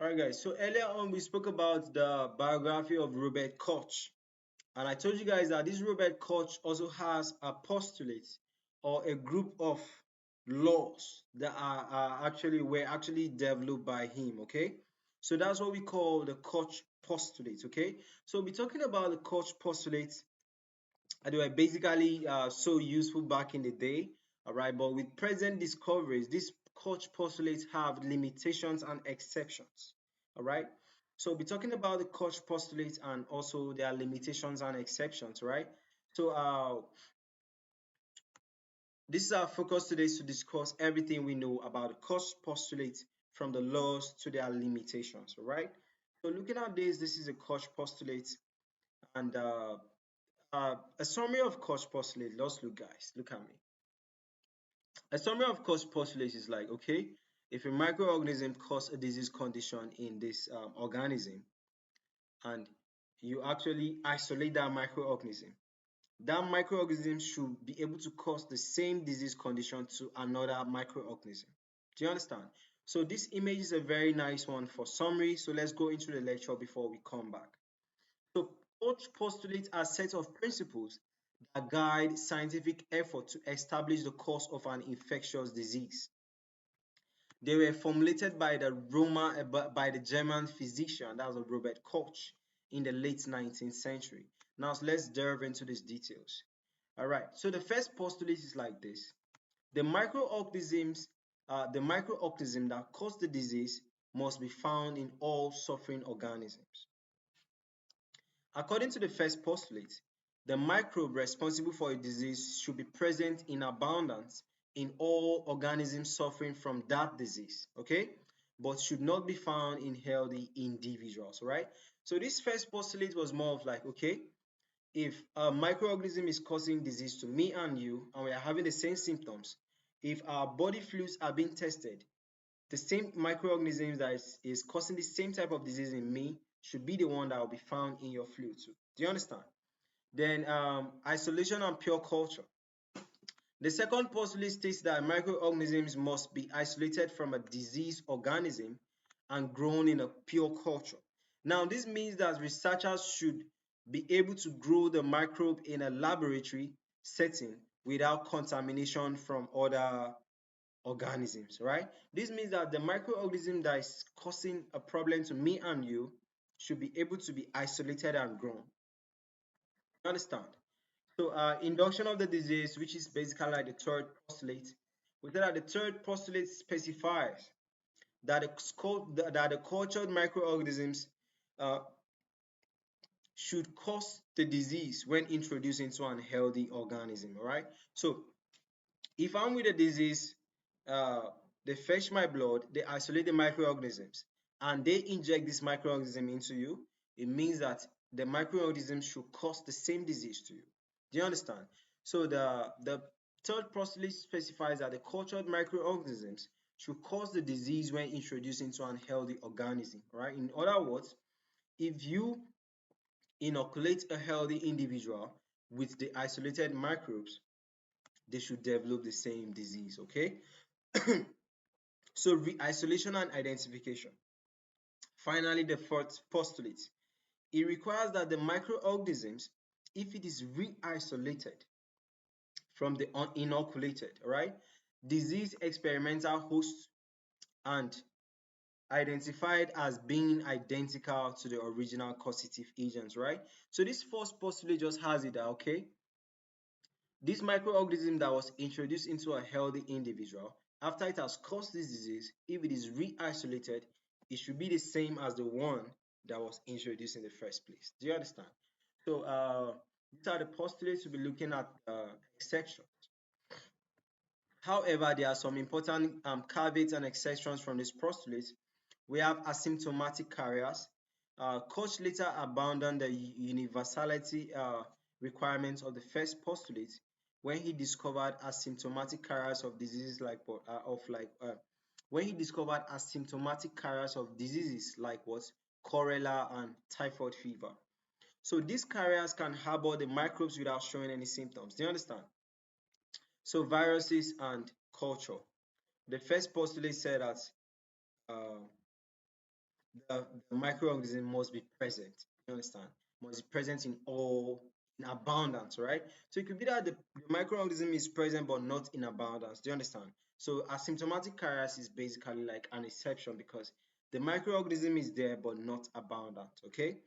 Alright guys, so earlier on we spoke about the biography of Robert Koch, and I told you guys that this Robert Koch also has a postulate or a group of laws that are actually were actually developed by him. Okay, so that's what we call the Koch postulates. Okay, so we'll be talking about the Koch postulates. They were basically so useful back in the day. All right, but with present discoveries, these Koch postulates have limitations and exceptions. All right, so we'll be talking about the Koch postulates and also their limitations and exceptions. Right, so this is our focus today, to discuss everything we know about the Koch postulates, from the laws to their limitations. All right, so looking at this is a Koch postulate, and a summary of Koch postulate. Let's look, guys. Look at me. A summary of Koch postulates is like, okay, if a microorganism causes a disease condition in this organism, and you actually isolate that microorganism should be able to cause the same disease condition to another microorganism. Do you understand? So this image is a very nice one for summary. So let's go into the lecture before we come back. So Koch postulates a set of principles that guide scientific effort to establish the cause of an infectious disease. They were formulated by by the German physician, that was Robert Koch, in the late 19th century. Now let's delve into these details. All right. So the first postulate is like this: the microorganism that cause the disease must be found in all suffering organisms. According to the first postulate, the microbe responsible for a disease should be present in abundance in all organisms suffering from that disease, okay? But should not be found in healthy individuals, right? So this first postulate was more of like, okay, if a microorganism is causing disease to me and you, and we are having the same symptoms, if our body fluids are being tested, the same microorganism that is causing the same type of disease in me should be the one that will be found in your fluid too. Do you understand? Then isolation and pure culture. The second postulate states that microorganisms must be isolated from a diseased organism and grown in a pure culture. Now, this means that researchers should be able to grow the microbe in a laboratory setting without contamination from other organisms, right? This means that the microorganism that is causing a problem to me and you should be able to be isolated and grown. You understand? So, induction of the disease, which is basically like the third postulate, we say that the third postulate specifies that the cultured microorganisms uh, should cause the disease when introduced into an healthy organism. All right. So, if I'm with a disease, uh, they fetch my blood, they isolate the microorganisms, and they inject this microorganism into you. It means that the microorganism should cause the same disease to you. Do you understand? So the third postulate specifies that the cultured microorganisms should cause the disease when introduced into an healthy organism. Right? In other words, if you inoculate a healthy individual with the isolated microbes, they should develop the same disease. Okay. So re-isolation and identification. Finally, the fourth postulate. It requires that the microorganisms, if it is re-isolated from the inoculated, right, disease experimental hosts and identified as being identical to the original causative agents, right? So this first postulate just has it that, okay, this microorganism that was introduced into a healthy individual, after it has caused this disease, if it is re-isolated, it should be the same as the one that was introduced in the first place. Do you understand? So these are the postulates we'll be looking at exceptions. However, there are some important caveats and exceptions from this postulate. We have asymptomatic carriers. Koch later abandoned the universality requirements of the first postulate when he discovered asymptomatic carriers of diseases like what cholera and typhoid fever. So these carriers can harbor the microbes without showing any symptoms. Do you understand? So viruses and culture. The first postulate said that uh, the microorganism must be present. You understand? Must be present in abundance, right? So it could be that the microorganism is present but not in abundance. Do you understand? So asymptomatic carriers is basically like an exception because the microorganism is there but not abundant. Okay?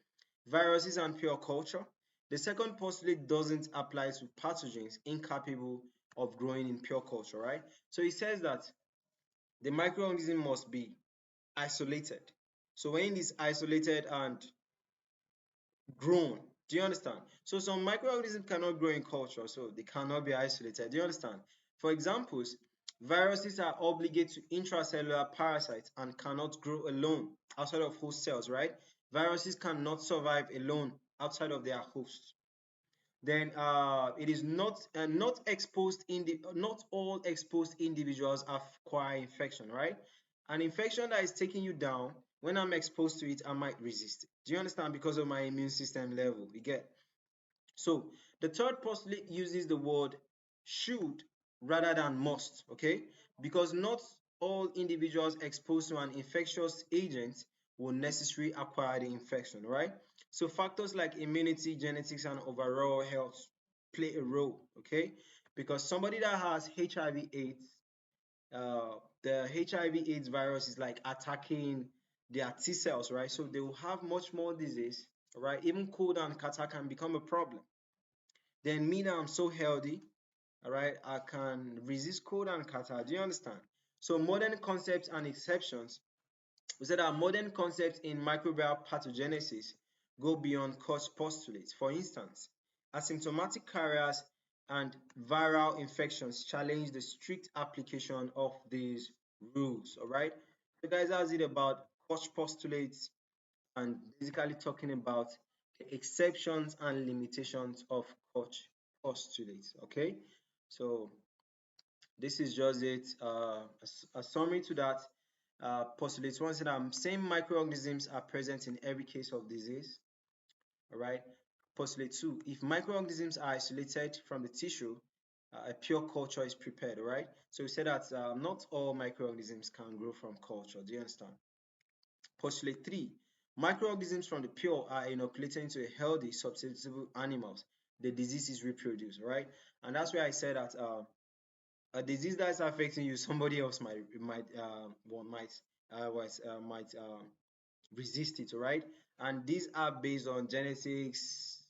Viruses and pure culture. The second postulate doesn't apply to pathogens incapable of growing in pure culture, right? So it says that the microorganism must be isolated. So when it is isolated and grown, do you understand? So some microorganisms cannot grow in culture, so they cannot be isolated. Do you understand? For examples, viruses are obligate to intracellular parasites and cannot grow alone outside of host cells, right? Viruses cannot survive alone outside of their host. Then it is not exposed in the not all exposed individuals acquire infection, right? An infection that is taking you down, when I'm exposed to it, I might resist it. Do you understand? Because of my immune system level, you get. So the third postulate uses the word should rather than must, okay? Because not all individuals exposed to an infectious agent will necessarily acquire the infection, right? So factors like immunity, genetics, and overall health play a role, okay? Because somebody that has HIV/AIDS, the HIV/AIDS virus is like attacking their T cells, right? So they will have much more disease, right? Even cold and catarrh can become a problem. Then me now, I'm so healthy, all right, I can resist cold and catarrh. Do you understand? So modern concepts and exceptions. We said that modern concepts in microbial pathogenesis go beyond Koch postulates. For instance, asymptomatic carriers and viral infections challenge the strict application of these rules. All right. So guys, that's it about Koch postulates and basically talking about the exceptions and limitations of Koch postulates. Okay, so this is just it. A summary to that. Postulates one said same microorganisms are present in every case of disease. All right. Postulate two: if microorganisms are isolated from the tissue, a pure culture is prepared. All right. So we said that not all microorganisms can grow from culture. Do you understand? Postulate 3. Microorganisms from the pure are inoculated into a healthy, susceptible animals. The disease is reproduced, right? And that's why I said that a disease that is affecting you, somebody else might resist it, right? And these are based on genetics,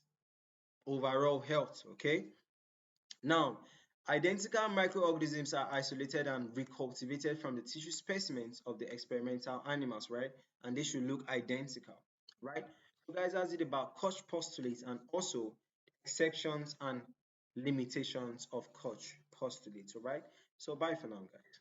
overall health, okay? Now, identical microorganisms are isolated and recultivated from the tissue specimens of the experimental animals, right? And they should look identical, right? So guys, that's it about Koch postulates and also exceptions and limitations of Koch postulates, all right? So bye for now, guys.